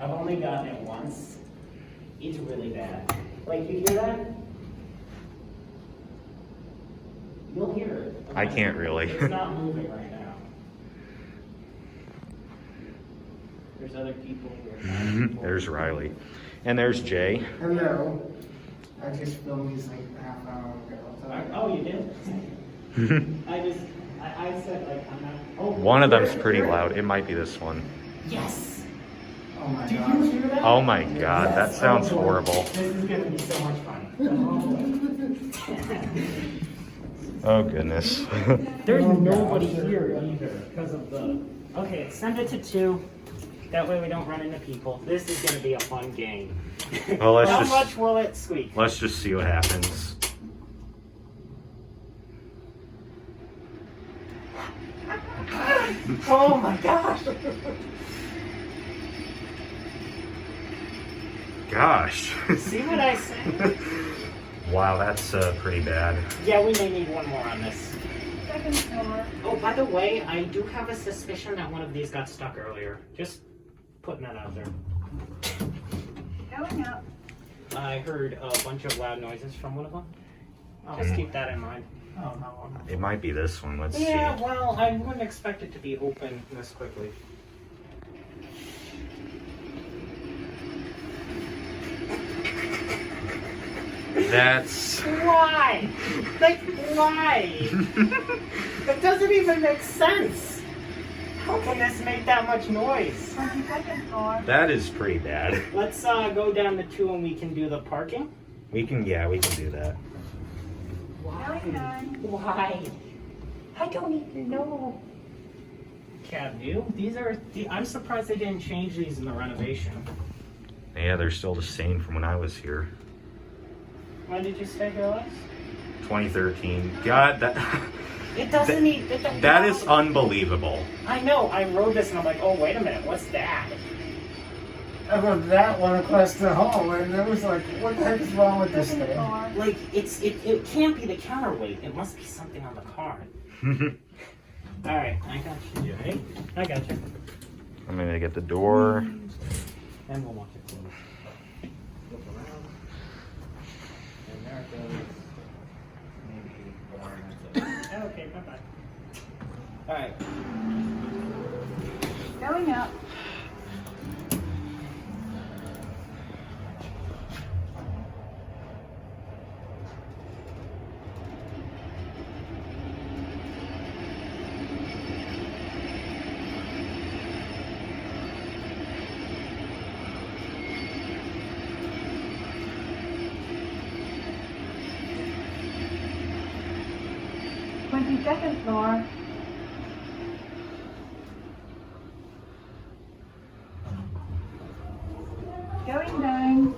I've only gotten it once. It's really bad. Like, you hear that? You'll hear it. I can't really. It's not moving right now. There's other people here. There's Riley. And there's Jay. Hello. I just filmed this like a half hour ago. Oh, you did? I said like, I'm not. Oh, One of them's pretty loud. It might be this one. Yes. Oh my Did god. you hear that? Oh my god, that sounds Oh, boy. horrible. This is gonna be so much fun. Oh goodness. There's nobody here either because of the. Okay, send it to 2. That way we don't run into people. This is gonna be a fun game. Well, let's How just much will it squeak? let's just see what happens. Oh my gosh! Gosh. See what I said? Wow, that's pretty bad. Yeah, we may need one more on this. Second floor. Oh, by the way, I do have a suspicion that one of these got stuck earlier. Just putting that out there. Going up. I heard a bunch of loud noises from one of them. Just keep that in mind. Oh, no. It might be this one. Let's Yeah, see. well, I wouldn't expect it to be open this quickly. That's Why? Like, why? That doesn't even make sense. How can this make that much noise? 22nd floor. that is pretty bad. Let's go down to 2 and we can do the parking. We can do that. Going 9. Why? I don't even know. Cab view? These are. I'm surprised they didn't change these in the renovation. Yeah, they're still the same from when I was here. When did you stay here last? 2013. God, that It doesn't need. that is unbelievable. I know. I wrote this and I'm like, oh wait a minute, what's that? I wrote that one across the hall, and it was like, what the heck is wrong with this Second thing? floor. Like it can't be the counterweight. It must be something on the car. All right, I got you. You ready? I got you. I'm gonna get the door. And we'll walk it close. Look around. And there it goes. Maybe 4 minutes. Okay, bye bye. All right. Going up. Second floor. Going down.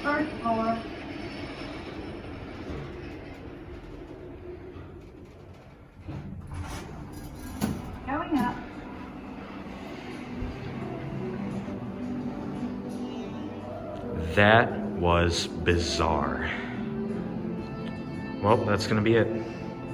First floor. Going up. That was bizarre. Well, that's gonna be it.